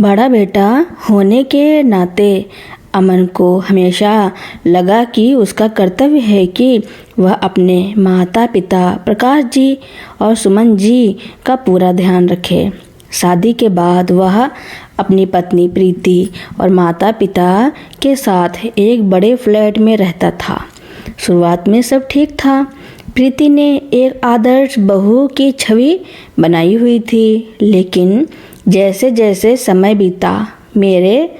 बड़ा बेटा होने के नाते अमन को हमेशा लगा कि उसका कर्तव्य है कि वह अपने माता पिता प्रकाश जी और सुमन जी का पूरा ध्यान रखे। शादी के बाद वह अपनी पत्नी प्रीति और माता पिता के साथ एक बड़े फ्लैट में रहता था। शुरुआत में सब ठीक था। प्रीति ने एक आदर्श बहू की छवि बनाई हुई थी, लेकिन जैसे जैसे समय बीता मेरे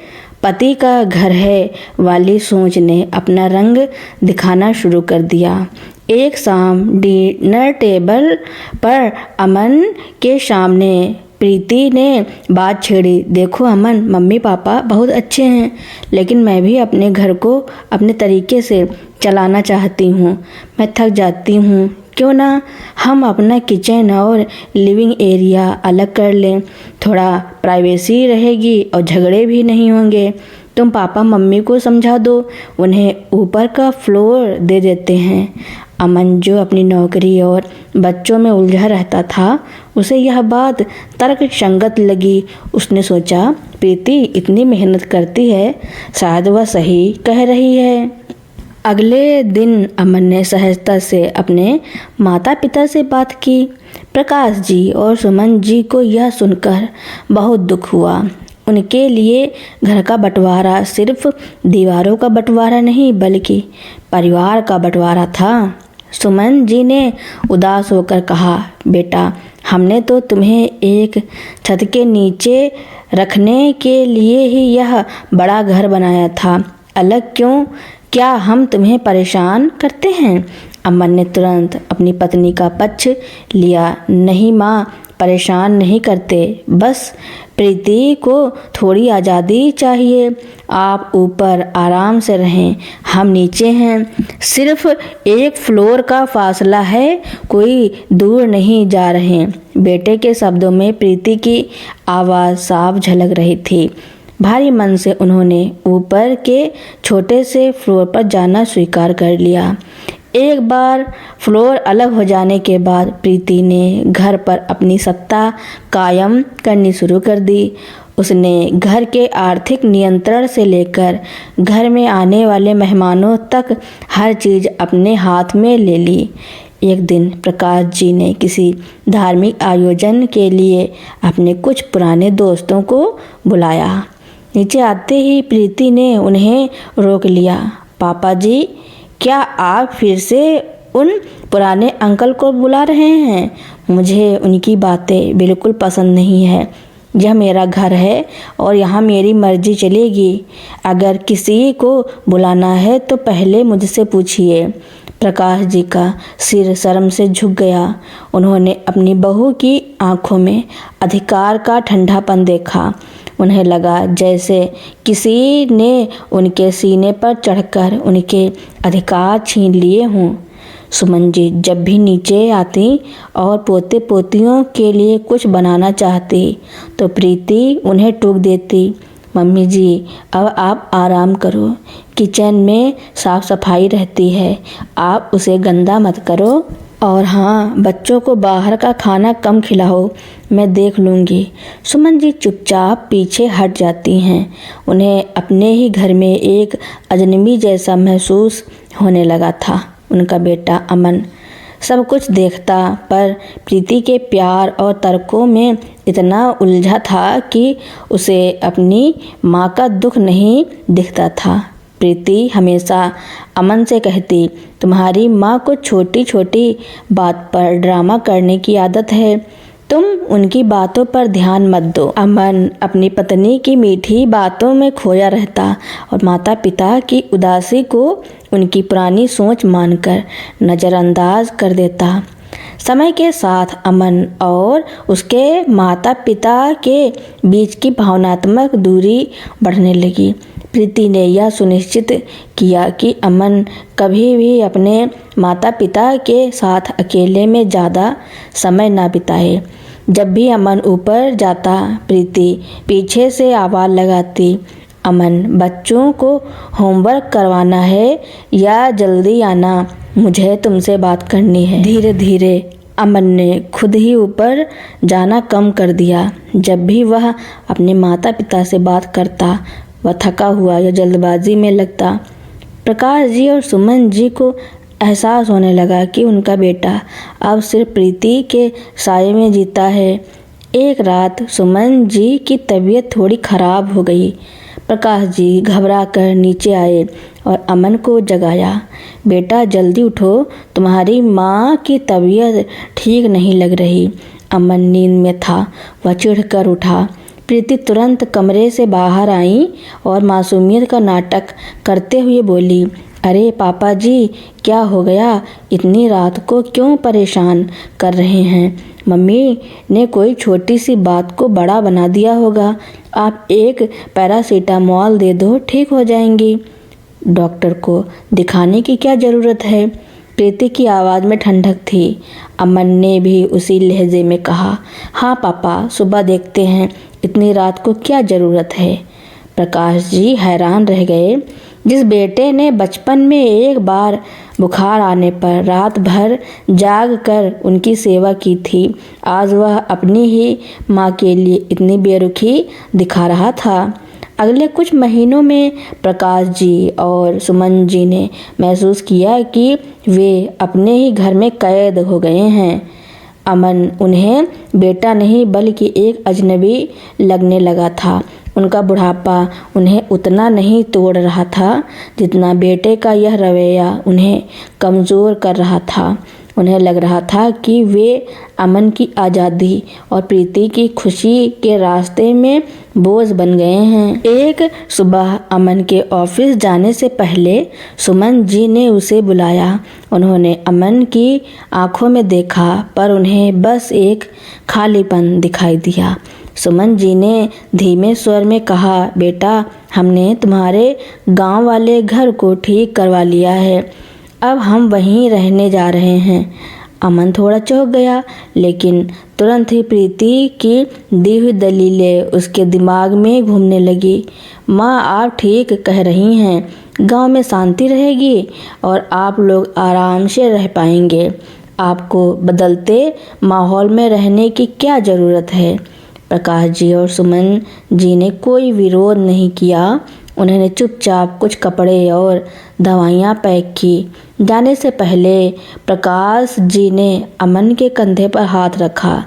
पति का घर है वाली सोच ने अपना रंग दिखाना शुरू कर दिया। एक शाम डिनर टेबल पर अमन के सामने प्रीति ने बात छेड़ी। देखो अमन, मम्मी पापा बहुत अच्छे हैं, लेकिन मैं भी अपने घर को अपने तरीके से चलाना चाहती हूँ। मैं थक जाती हूँ। क्यों ना हम अपना किचन और लिविंग एरिया अलग कर लें। थोड़ा प्राइवेसी रहेगी और झगड़े भी नहीं होंगे। तुम पापा मम्मी को समझा दो, उन्हें ऊपर का फ्लोर दे देते हैं। अमन जो अपनी नौकरी और बच्चों में उलझा रहता था, उसे यह बात तर्क संगत लगी। उसने सोचा, प्रीति इतनी मेहनत करती है, शायद वह सही कह रही है। अगले दिन अमन ने सहजता से अपने माता पिता से बात की। प्रकाश जी और सुमन जी को यह सुनकर बहुत दुख हुआ। उनके लिए घर का बंटवारा सिर्फ दीवारों का बंटवारा नहीं, बल्कि परिवार का बंटवारा था। सुमन जी ने उदास होकर कहा, बेटा हमने तो तुम्हें एक छत के नीचे रखने के लिए ही यह बड़ा घर बनाया था, अलग क्यों? क्या हम तुम्हें परेशान करते हैं? अमन ने तुरंत अपनी पत्नी का पक्ष लिया। नहीं माँ, परेशान नहीं करते, बस प्रीति को थोड़ी आज़ादी चाहिए। आप ऊपर आराम से रहें, हम नीचे हैं। सिर्फ एक फ्लोर का फासला है, कोई दूर नहीं जा रहे। बेटे के शब्दों में प्रीति की आवाज़ साफ झलक रही थी। भारी मन से उन्होंने ऊपर के छोटे से फ्लोर पर जाना स्वीकार कर लिया। एक बार फ्लोर अलग हो जाने के बाद प्रीति ने घर पर अपनी सत्ता कायम करनी शुरू कर दी। उसने घर के आर्थिक नियंत्रण से लेकर घर में आने वाले मेहमानों तक हर चीज़ अपने हाथ में ले ली। एक दिन प्रकाश जी ने किसी धार्मिक आयोजन के लिए अपने कुछ पुराने दोस्तों को बुलाया। नीचे आते ही प्रीति ने उन्हें रोक लिया। पापा जी, क्या आप फिर से उन पुराने अंकल को बुला रहे हैं? मुझे उनकी बातें बिल्कुल पसंद नहीं है। यह मेरा घर है और यहाँ मेरी मर्जी चलेगी। अगर किसी को बुलाना है तो पहले मुझसे पूछिए। प्रकाश जी का सिर शर्म से झुक गया। उन्होंने अपनी बहू की आंखों में अधिकार का ठंडापन देखा। उन्हें लगा जैसे किसी ने उनके सीने पर चढ़कर उनके अधिकार छीन लिए हों। सुमन जी जब भी नीचे आती और पोते पोतियों के लिए कुछ बनाना चाहती तो प्रीति उन्हें टोक देती। मम्मी जी, अब आप आराम करो, किचन में साफ सफाई रहती है, आप उसे गंदा मत करो। और हाँ, बच्चों को बाहर का खाना कम खिलाओ, मैं देख लूँगी। सुमन जी चुपचाप पीछे हट जाती हैं। उन्हें अपने ही घर में एक अजनबी जैसा महसूस होने लगा था। उनका बेटा अमन सब कुछ देखता, पर प्रीति के प्यार और तर्कों में इतना उलझा था कि उसे अपनी माँ का दुख नहीं दिखता था। प्रीति हमेशा अमन से कहती, तुम्हारी माँ को छोटी छोटी बात पर ड्रामा करने की आदत है, तुम उनकी बातों पर ध्यान मत दो। अमन अपनी पत्नी की मीठी बातों में खोया रहता और माता पिता की उदासी को उनकी पुरानी सोच मानकर नज़रअंदाज कर देता। समय के साथ अमन और उसके माता पिता के बीच की भावनात्मक दूरी बढ़ने लगी। प्रीति ने यह सुनिश्चित किया कि अमन कभी भी अपने माता पिता के साथ अकेले में ज़्यादा समय न बिताए। जब भी अमन ऊपर जाता, प्रीति पीछे से आवाज़ लगाती, अमन बच्चों को होमवर्क करवाना है या जल्दी आना, मुझे तुमसे बात करनी है। धीरे धीरे अमन ने खुद ही ऊपर जाना कम कर दिया। जब भी वह अपने माता पिता से बात करता, वह थका हुआ या जल्दबाजी में लगता। प्रकाश जी और सुमन जी को एहसास होने लगा कि उनका बेटा अब सिर्फ प्रीति के साये में जीता है। एक रात सुमन जी की तबीयत थोड़ी खराब हो गई। प्रकाश जी घबरा कर नीचे आए और अमन को जगाया। बेटा जल्दी उठो, तुम्हारी माँ की तबीयत ठीक नहीं लग रही। अमन नींद में था, वह चिढ़कर उठा। प्रीति तुरंत कमरे से बाहर आई और मासूमियत का नाटक करते हुए बोली, अरे पापा जी, क्या हो गया? इतनी रात को क्यों परेशान कर रहे हैं? मम्मी ने कोई छोटी सी बात को बड़ा बना दिया होगा। आप एक पैरासीटामोल दे दो, ठीक हो जाएंगी। डॉक्टर को दिखाने की क्या ज़रूरत है? प्रीति की आवाज़ में ठंडक थी। अमन ने भी उसी लहजे में कहा, हाँ पापा, सुबह देखते हैं, इतनी रात को क्या ज़रूरत है? प्रकाश जी हैरान रह गए। जिस बेटे ने बचपन में एक बार बुखार आने पर रात भर जाग कर उनकी सेवा की थी, आज वह अपनी ही माँ के लिए इतनी बेरुखी दिखा रहा था। अगले कुछ महीनों में प्रकाश जी और सुमन जी ने महसूस किया कि वे अपने ही घर में कैद हो गए हैं। अमन उन्हें बेटा नहीं बल्कि एक अजनबी लगने लगा था। उनका बुढ़ापा उन्हें उतना नहीं तोड़ रहा था जितना बेटे का यह रवैया उन्हें कमज़ोर कर रहा था। उन्हें लग रहा था कि वे अमन की आज़ादी और प्रीति की खुशी के रास्ते में बोझ बन गए हैं। एक सुबह अमन के ऑफिस जाने से पहले सुमन जी ने उसे बुलाया। उन्होंने अमन की आंखों में देखा, पर उन्हें बस एक खालीपन दिखाई दिया। सुमन जी ने धीमे स्वर में कहा, बेटा, हमने तुम्हारे गांव वाले घर को ठीक करवा लिया है, अब हम वहीं रहने जा रहे हैं। अमन थोड़ा चौंक गया, लेकिन तुरंत ही प्रीति की दी हुई दलीलें उसके दिमाग में घूमने लगी। माँ, आप ठीक कह रही हैं, गांव में शांति रहेगी और आप लोग आराम से रह पाएंगे। आपको बदलते माहौल में रहने की क्या ज़रूरत है? प्रकाश जी और सुमन जी ने कोई विरोध नहीं किया। उन्होंने चुपचाप कुछ कपड़े और दवाइयाँ पैक की। जाने से पहले प्रकाश जी ने अमन के कंधे पर हाथ रखा,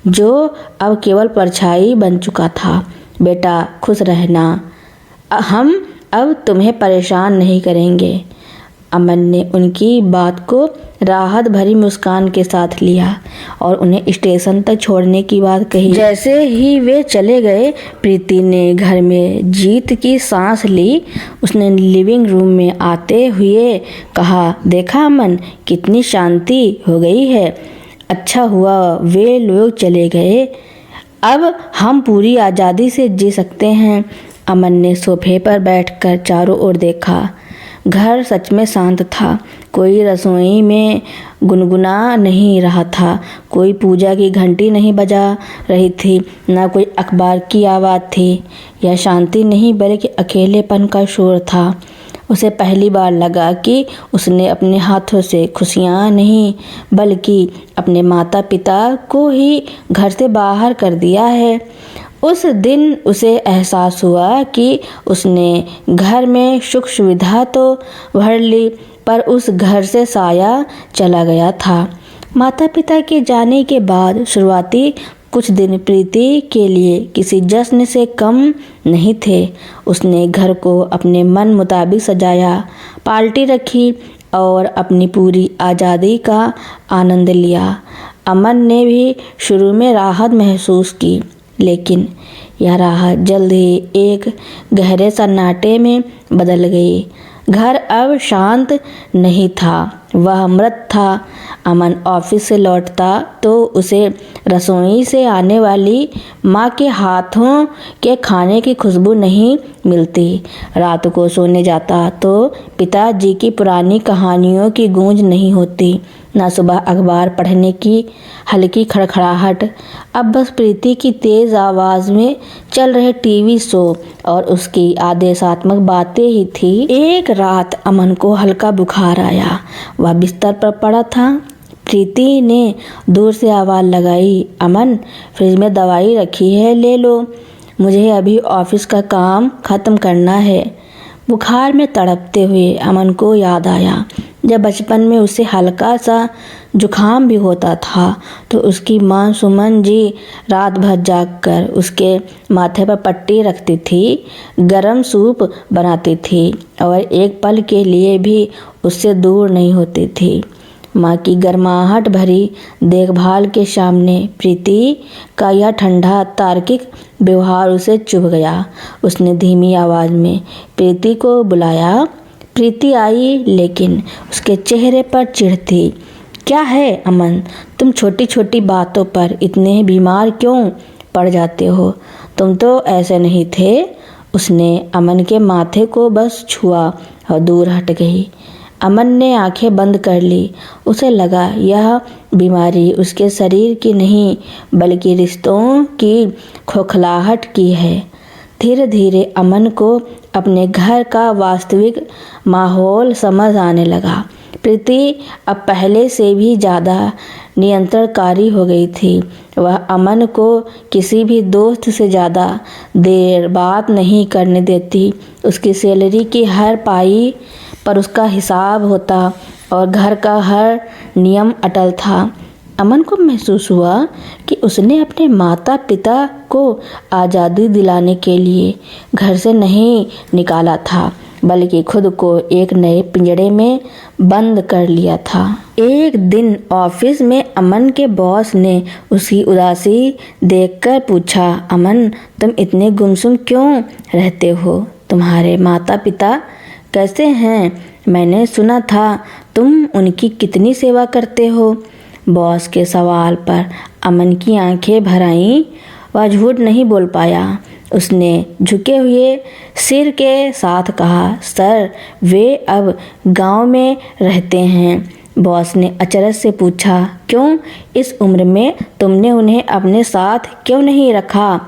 जो अब केवल परछाई बन चुका था। बेटा, खुश रहना, हम अब तुम्हें परेशान नहीं करेंगे। अमन ने उनकी बात को राहत भरी मुस्कान के साथ लिया और उन्हें स्टेशन तक छोड़ने की बात कही। जैसे ही वे चले गए, प्रीति ने घर में जीत की सांस ली। उसने लिविंग रूम में आते हुए कहा, देखा अमन, कितनी शांति हो गई है। अच्छा हुआ वे लोग चले गए, अब हम पूरी आज़ादी से जी सकते हैं। अमन ने सोफे पर बैठकर चारों ओर देखा। घर सच में शांत था। कोई रसोई में गुनगुना नहीं रहा था, कोई पूजा की घंटी नहीं बजा रही थी, ना कोई अखबार की आवाज़ थी। यह शांति नहीं बल्कि अकेलेपन का शोर था। उसे पहली बार लगा कि उसने अपने हाथों से खुशियाँ नहीं बल्कि अपने माता पिता को ही घर से बाहर कर दिया है। उस दिन उसे एहसास हुआ कि उसने घर में सुख सुविधा तो भर ली, पर उस घर से साया चला गया था। माता पिता के जाने के बाद शुरुआती कुछ दिन प्रीति के लिए किसी जश्न से कम नहीं थे। उसने घर को अपने मन मुताबिक सजाया, पार्टी रखी और अपनी पूरी आज़ादी का आनंद लिया। अमन ने भी शुरू में राहत महसूस की, लेकिन यह राहत जल्द ही एक गहरे सन्नाटे में बदल गई। घर अब शांत नहीं था, वह मृत था। अमन ऑफिस से लौटता तो उसे रसोई से आने वाली माँ के हाथों के खाने की खुशबू नहीं मिलती। रात को सोने जाता तो पिताजी की पुरानी कहानियों की गूंज नहीं होती, ना सुबह अखबार पढ़ने की हल्की खड़खड़ाहट। अब बस प्रीति की तेज़ आवाज़ में चल रहे टीवी शो और उसकी आदेशात्मक बातें ही थी। एक रात अमन को हल्का बुखार आया। वह बिस्तर पर पड़ा था, प्रीति ने दूर से आवाज़ लगाई, अमन, फ्रिज में दवाई रखी है, ले लो। मुझे अभी ऑफिस का काम ख़त्म करना है। बुखार में तड़पते हुए अमन को याद आया जब बचपन में उसे हल्का सा जुखाम भी होता था तो उसकी माँ सुमन जी रात भर जागकर उसके माथे पर पट्टी रखती थी, गरम सूप बनाती थी और एक पल के लिए भी उससे दूर नहीं होती थी। माँ की गर्माहट भरी देखभाल के सामने प्रीति का यह ठंडा तार्किक व्यवहार उसे चुभ गया। उसने धीमी आवाज़ में प्रीति को बुलाया। प्रीति आई, लेकिन उसके चेहरे पर चिढ़ थी। क्या है अमन, तुम छोटी छोटी बातों पर इतने बीमार क्यों पड़ जाते हो? तुम तो ऐसे नहीं थे। उसने अमन के माथे को बस छुआ और दूर हट गई। अमन ने आंखें बंद कर ली। उसे लगा यह बीमारी उसके शरीर की नहीं बल्कि रिश्तों की खोखलाहट की है। धीरे धीरे अमन को अपने घर का वास्तविक माहौल समझ आने लगा। प्रीति अब पहले से भी ज़्यादा नियंत्रणकारी हो गई थी। वह अमन को किसी भी दोस्त से ज़्यादा देर बात नहीं करने देती। उसकी सैलरी की हर पाई पर उसका हिसाब होता और घर का हर नियम अटल था। अमन को महसूस हुआ कि उसने अपने माता पिता को आज़ादी दिलाने के लिए घर से नहीं निकाला था बल्कि खुद को एक नए पिंजड़े में बंद कर लिया था। एक दिन ऑफिस में अमन के बॉस ने उसकी उदासी देखकर पूछा, अमन, तुम इतने गुमसुम क्यों रहते हो? तुम्हारे माता पिता कैसे हैं? मैंने सुना था तुम उनकी कितनी सेवा करते हो। बॉस के सवाल पर अमन की आंखें भर आईं। वह झूठ नहीं बोल पाया। उसने झुके हुए सिर के साथ कहा, सर, वे अब गांव में रहते हैं। बॉस ने अचरज से पूछा, क्यों? इस उम्र में तुमने उन्हें अपने साथ क्यों नहीं रखा?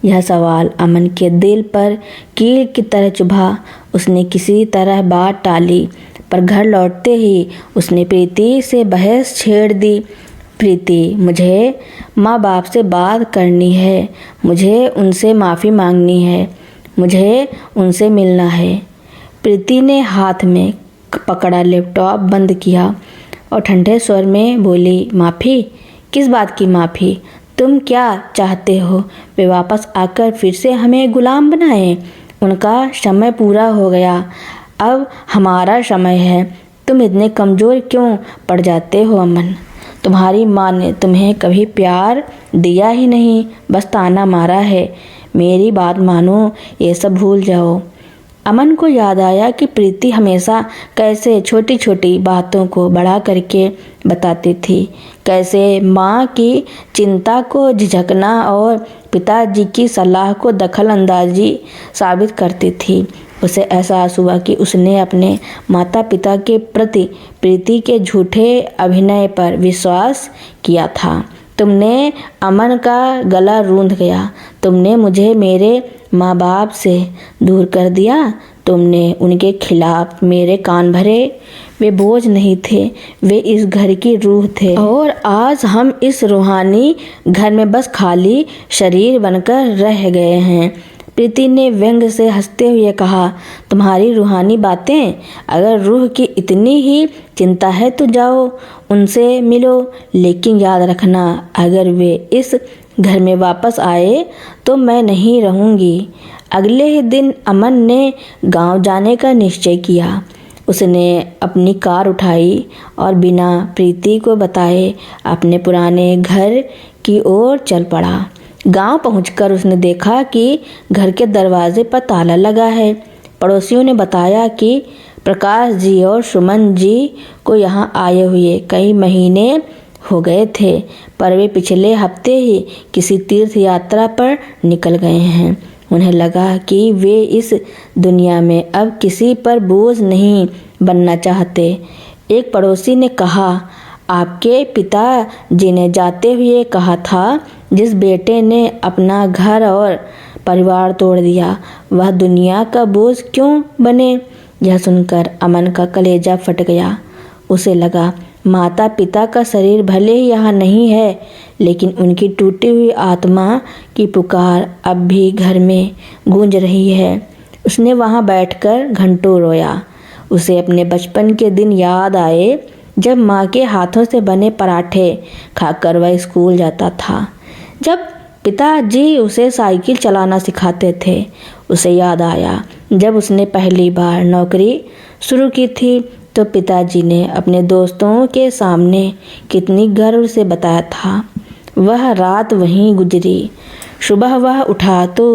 यह सवाल अमन के दिल पर कील की तरह चुभा। उसने किसी तरह बात टाली, पर घर लौटते ही उसने प्रीति से बहस छेड़ दी। प्रीति, मुझे माँ बाप से बात करनी है, मुझे उनसे माफ़ी मांगनी है, मुझे उनसे मिलना है। प्रीति ने हाथ में पकड़ा लैपटॉप बंद किया और ठंडे स्वर में बोली, माफ़ी? किस बात की माफ़ी? तुम क्या चाहते हो? वे वापस आकर फिर से हमें गुलाम बनाएं? उनका समय पूरा हो गया, अब हमारा समय है। तुम इतने कमज़ोर क्यों पड़ जाते हो अमन? तुम्हारी माँ ने तुम्हें कभी प्यार दिया ही नहीं, बस ताना मारा है। मेरी बात मानो, ये सब भूल जाओ। अमन को याद आया कि प्रीति हमेशा कैसे छोटी छोटी बातों को बड़ा करके बताती थी, कैसे माँ की चिंता को झिझकना और पिताजी की सलाह को दखल अंदाजी साबित करती थी। उसे एहसास हुआ कि उसने अपने माता पिता के प्रति प्रीति के झूठे अभिनय पर विश्वास किया था। तुमने अमन का गला रूंध गया। तुमने मुझे मेरे माँ बाप से दूर कर दिया। तुमने उनके खिलाफ मेरे कान भरे। वे बोझ नहीं थे, वे इस घर की रूह थे। और आज हम इस रूहानी घर में बस खाली शरीर बनकर रह गए हैं। प्रीति ने व्यंग से हंसते हुए कहा, तुम्हारी रूहानी बातें? अगर रूह की इतनी ही चिंता है तो जाओ, उनसे मिलो, लेकिन याद रखना, अगर वे इस घर में वापस आए तो मैं नहीं रहूँगी। अगले ही दिन अमन ने गांव जाने का निश्चय किया। उसने अपनी कार उठाई और बिना प्रीति को बताए अपने पुराने घर की ओर चल पड़ा। गांव पहुंचकर उसने देखा कि घर के दरवाजे पर ताला लगा है। पड़ोसियों ने बताया कि प्रकाश जी और सुमन जी को यहाँ आए हुए कई महीने हो गए थे, पर वे पिछले हफ्ते ही किसी तीर्थ यात्रा पर निकल गए हैं। उन्हें लगा कि वे इस दुनिया में अब किसी पर बोझ नहीं बनना चाहते। एक पड़ोसी ने कहा, आपके पिता जी ने जाते हुए कहा था, जिस बेटे ने अपना घर और परिवार तोड़ दिया वह दुनिया का बोझ क्यों बने। यह सुनकर अमन का कलेजा फट गया। उसे लगा माता पिता का शरीर भले ही यहाँ नहीं है, लेकिन उनकी टूटी हुई आत्मा की पुकार अब भी घर में गूंज रही है। उसने वहाँ बैठकर घंटों रोया। उसे अपने बचपन के दिन याद आए जब माँ के हाथों से बने पराठे खाकर वह स्कूल जाता था, जब पिताजी उसे साइकिल चलाना सिखाते थे। उसे याद आया जब उसने पहली बार नौकरी शुरू की थी तो पिताजी ने अपने दोस्तों के सामने कितनी गर्व से बताया था। वह रात वहीं गुजरी। सुबह वह उठा तो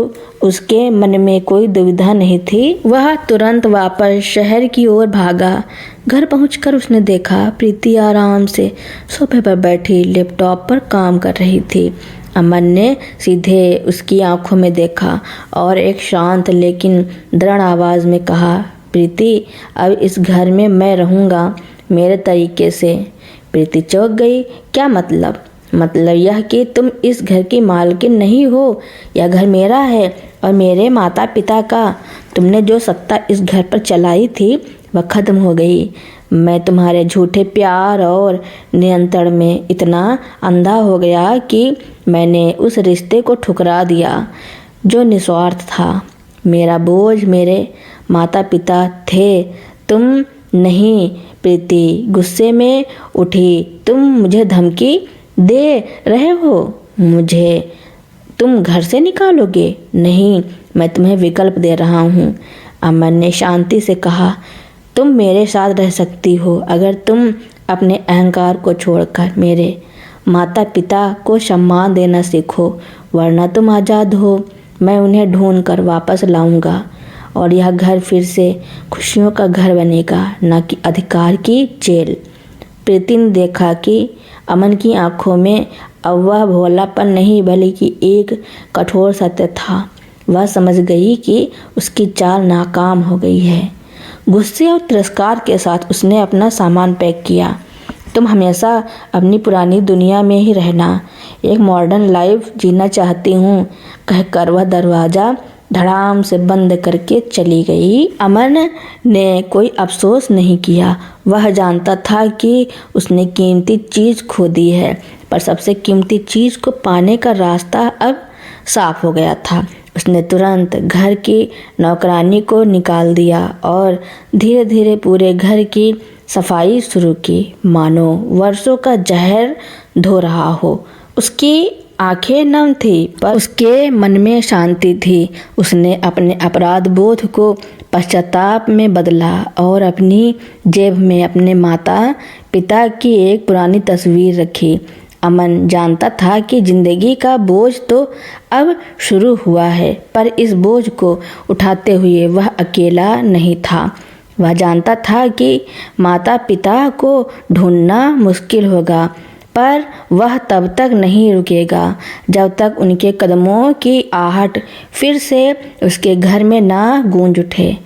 उसके मन में कोई दुविधा नहीं थी। वह तुरंत वापस शहर की ओर भागा। घर पहुंचकर उसने देखा प्रीति आराम से सोफे पर बैठी लैपटॉप पर काम कर रही थी। अमन ने सीधे उसकी आंखों में देखा और एक शांत लेकिन दृढ़ आवाज में कहा, प्रीति, अब इस घर में मैं रहूँगा मेरे तरीके से। प्रीति चौंक गई। क्या मतलब? मतलब यह कि तुम इस घर की मालकिन नहीं हो। यह घर मेरा है और मेरे माता पिता का। तुमने जो सत्ता इस घर पर चलाई थी वह खत्म हो गई। मैं तुम्हारे झूठे प्यार और नियंत्रण में इतना अंधा हो गया कि मैंने उस रिश्ते को ठुकरा दिया जो निस्वार्थ था। मेरा बोझ मेरे माता पिता थे, तुम नहीं। प्रीति गुस्से में उठी। तुम मुझे धमकी दे रहे हो? मुझे तुम घर से निकालोगे? नहीं, मैं तुम्हें विकल्प दे रहा हूँ। अमन ने शांति से कहा, तुम मेरे साथ रह सकती हो अगर तुम अपने अहंकार को छोड़कर मेरे माता पिता को सम्मान देना सीखो, वरना तुम आज़ाद हो। मैं उन्हें ढूंढ कर वापस लाऊंगा और यह घर फिर से खुशियों का घर बनेगा, न कि अधिकार की जेल। प्रीति ने देखा कि अमन की आंखों में अब वह भोलापन नहीं बल्कि एक कठोर सत्य था। वह समझ गई कि उसकी चाल नाकाम हो गई है। गुस्से और तिरस्कार के साथ उसने अपना सामान पैक किया। तुम हमेशा अपनी पुरानी दुनिया में ही रहना, एक मॉडर्न लाइफ जीना चाहती हूँ, कहकर वह दरवाज़ा धड़ाम से बंद करके चली गई। अमन ने कोई अफसोस नहीं किया। वह जानता था कि उसने कीमती चीज़ खो दी है, पर सबसे कीमती चीज़ को पाने का रास्ता अब साफ हो गया था। उसने तुरंत घर की नौकरानी को निकाल दिया और धीरे धीरे पूरे घर की सफाई शुरू की, मानो वर्षों का जहर धो रहा हो। उसकी आंखें नम थी पर उसके मन में शांति थी। उसने अपने अपराध बोध को पश्चाताप में बदला और अपनी जेब में अपने माता पिता की एक पुरानी तस्वीर रखी। अमन जानता था कि जिंदगी का बोझ तो अब शुरू हुआ है, पर इस बोझ को उठाते हुए वह अकेला नहीं था। वह जानता था कि माता पिता को ढूंढना मुश्किल होगा, पर वह तब तक नहीं रुकेगा जब तक उनके कदमों की आहट फिर से उसके घर में ना गूंज उठे।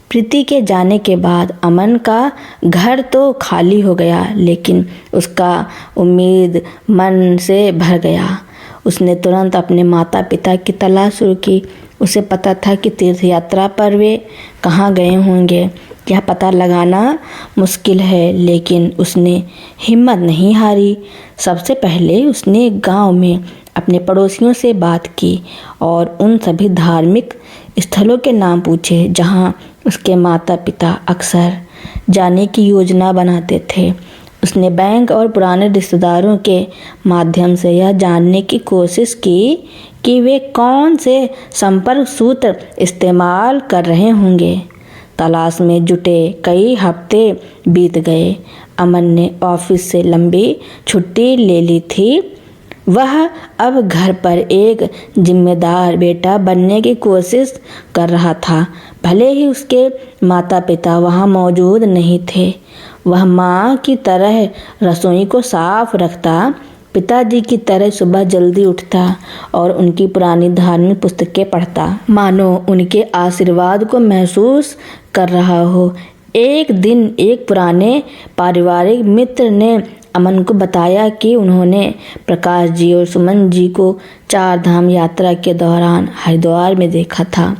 प्रीति के जाने के बाद अमन का घर तो खाली हो गया, लेकिन उसका उम्मीद मन से भर गया। उसने तुरंत अपने माता पिता की तलाश शुरू की। उसे पता था कि तीर्थ यात्रा पर वे कहाँ गए होंगे। यह पता लगाना मुश्किल है, लेकिन उसने हिम्मत नहीं हारी। सबसे पहले उसने गांव में अपने पड़ोसियों से बात की और उन सभी धार्मिक स्थलों के नाम पूछे जहां उसके माता पिता अक्सर जाने की योजना बनाते थे। उसने बैंक और पुराने रिश्तेदारों के माध्यम से यह जानने की कोशिश की कि वे कौन से संपर्क सूत्र इस्तेमाल कर रहे होंगे। तलाश में जुटे कई हफ्ते बीत गए। अमन ने ऑफिस से लंबी छुट्टी ले ली थी। वह अब घर पर एक जिम्मेदार बेटा बनने की कोशिश कर रहा था। भले ही उसके माता पिता वहाँ मौजूद नहीं थे, वह माँ की तरह रसोई को साफ रखता, पिताजी की तरह सुबह जल्दी उठता और उनकी पुरानी धार्मिक पुस्तकें पढ़ता, मानो उनके आशीर्वाद को महसूस कर रहा हो। एक दिन एक पुराने पारिवारिक मित्र ने अमन को बताया कि उन्होंने प्रकाश जी और सुमन जी को 4 धाम यात्रा के दौरान हरिद्वार में देखा था।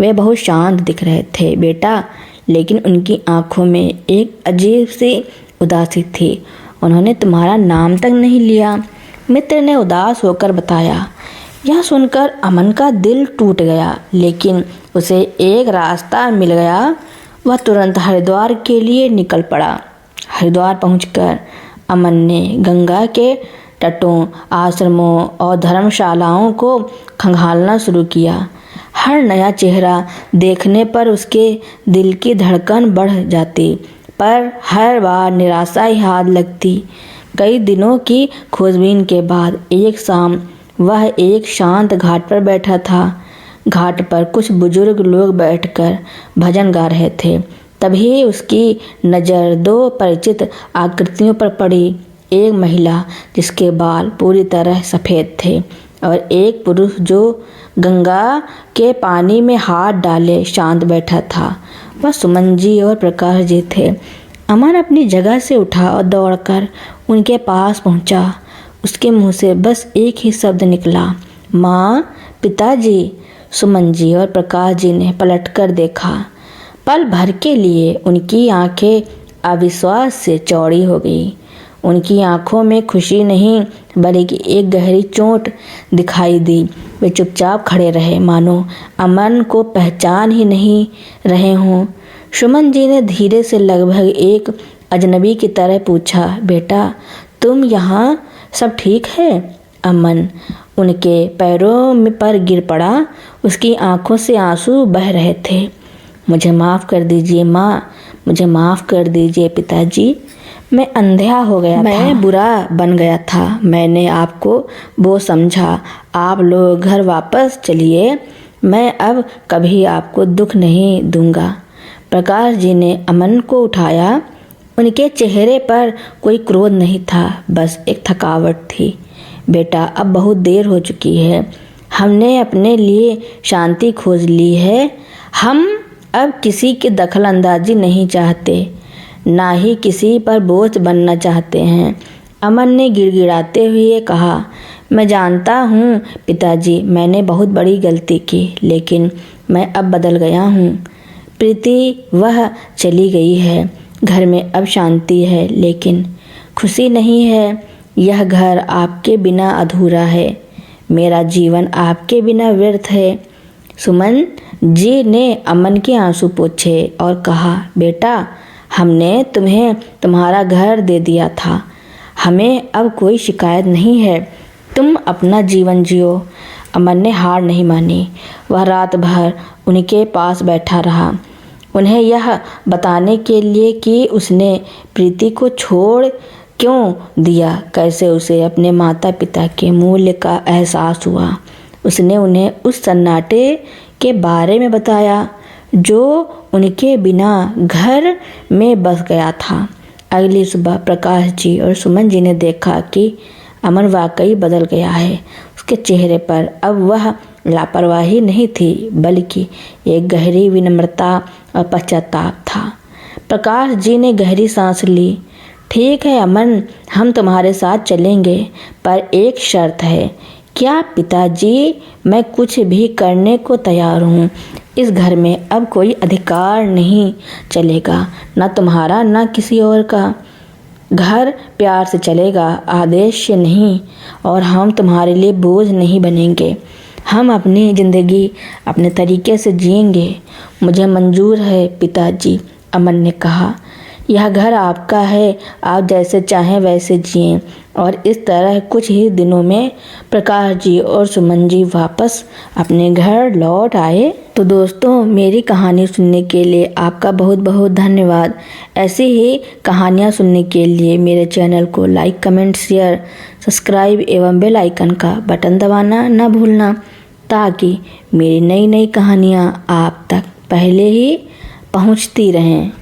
वे बहुत शांत दिख रहे थे बेटा, लेकिन उनकी आंखों में एक अजीब सी उदासी थी। उन्होंने तुम्हारा नाम तक नहीं लिया। मित्र ने उदास होकर बताया। यह सुनकर अमन का दिल टूट गया, लेकिन उसे एक रास्ता मिल गया। वह तुरंत हरिद्वार के लिए निकल पड़ा। हरिद्वार पहुंचकर अमन ने गंगा के तटों, आश्रमों और धर्मशालाओं को खंगालना शुरू किया। हर नया चेहरा देखने पर उसके दिल की धड़कन बढ़ जाती, पर हर बार निराशा ही हाथ लगती। कई दिनों की खोजबीन के बाद एक शाम वह एक शांत घाट पर बैठा था। घाट पर कुछ बुजुर्ग लोग बैठकर भजन गा रहे थे। तभी उसकी नज़र दो परिचित आकृतियों पर पड़ी। एक महिला जिसके बाल पूरी तरह सफ़ेद थे और एक पुरुष जो गंगा के पानी में हाथ डाले शांत बैठा था। वह सुमन जी और प्रकाश जी थे। अमन अपनी जगह से उठा और दौड़कर उनके पास पहुंचा। उसके मुंह से बस एक ही शब्द निकला, माँ, पिताजी। सुमन जी और प्रकाश जी ने पलटकर देखा। पल भर के लिए उनकी आंखें अविश्वास से चौड़ी हो गई। उनकी आंखों में खुशी नहीं बल्कि एक गहरी चोट दिखाई दी। वे चुपचाप खड़े रहे, मानो अमन को पहचान ही नहीं रहे हों। सुमन जी ने धीरे से लगभग एक अजनबी की तरह पूछा, बेटा तुम यहाँ, सब ठीक है? अमन उनके पैरों पर गिर पड़ा। उसकी आंखों से आंसू बह रहे थे। मुझे माफ़ कर दीजिए माँ, मुझे माफ़ कर दीजिए पिताजी। मैं अंधा हो गया था, मैं बुरा बन गया था। मैंने आपको वो समझा। आप लोग घर वापस चलिए, मैं अब कभी आपको दुख नहीं दूंगा। प्रकाश जी ने अमन को उठाया। उनके चेहरे पर कोई क्रोध नहीं था, बस एक थकावट थी। बेटा अब बहुत देर हो चुकी है। हमने अपने लिए शांति खोज ली है। हम अब किसी की दखल अंदाजी नहीं चाहते, ना ही किसी पर बोझ बनना चाहते हैं। अमन ने गिड़गिड़ाते हुए कहा, मैं जानता हूँ पिताजी, मैंने बहुत बड़ी गलती की, लेकिन मैं अब बदल गया हूँ। प्रीति वह चली गई है। घर में अब शांति है, लेकिन खुशी नहीं है। यह घर आपके बिना अधूरा है। मेरा जीवन आपके बिना व्यर्थ है। सुमन जी ने अमन के आंसू पोंछे और कहा, बेटा हमने तुम्हें तुम्हारा घर दे दिया था। हमें अब कोई शिकायत नहीं है। तुम अपना जीवन जियो। अमन ने हार नहीं मानी। वह रात भर उनके पास बैठा रहा, उन्हें यह बताने के लिए कि उसने प्रीति को छोड़ क्यों दिया, कैसे उसे अपने माता पिता के मूल्य का एहसास हुआ। उसने उन्हें उस सन्नाटे के बारे में बताया जो उनके बिना घर में बस गया था। अगली सुबह प्रकाश जी और सुमन जी ने देखा कि अमन वाकई बदल गया है। उसके चेहरे पर अब वह लापरवाही नहीं थी, बल्कि एक गहरी विनम्रता और पश्चाताप था। प्रकाश जी ने गहरी सांस ली। ठीक है अमन, हम तुम्हारे साथ चलेंगे, पर एक शर्त है। क्या पिताजी? मैं कुछ भी करने को तैयार हूँ। इस घर में अब कोई अधिकार नहीं चलेगा, ना तुम्हारा ना किसी और का। घर प्यार से चलेगा, आदेश से नहीं, और हम तुम्हारे लिए बोझ नहीं बनेंगे। हम अपनी ज़िंदगी अपने तरीके से जिएंगे। मुझे मंजूर है पिताजी, अमन ने कहा। यह घर आपका है, आप जैसे चाहें वैसे जिएं। और इस तरह कुछ ही दिनों में प्रकाश जी और सुमन जी वापस अपने घर लौट आए। तो दोस्तों, मेरी कहानी सुनने के लिए आपका बहुत बहुत धन्यवाद। ऐसी ही कहानियाँ सुनने के लिए मेरे चैनल को लाइक, कमेंट, शेयर, सब्सक्राइब एवं बेल आइकन का बटन दबाना न भूलना, ताकि मेरी नई नई कहानियाँ आप तक पहले ही पहुँचती रहें।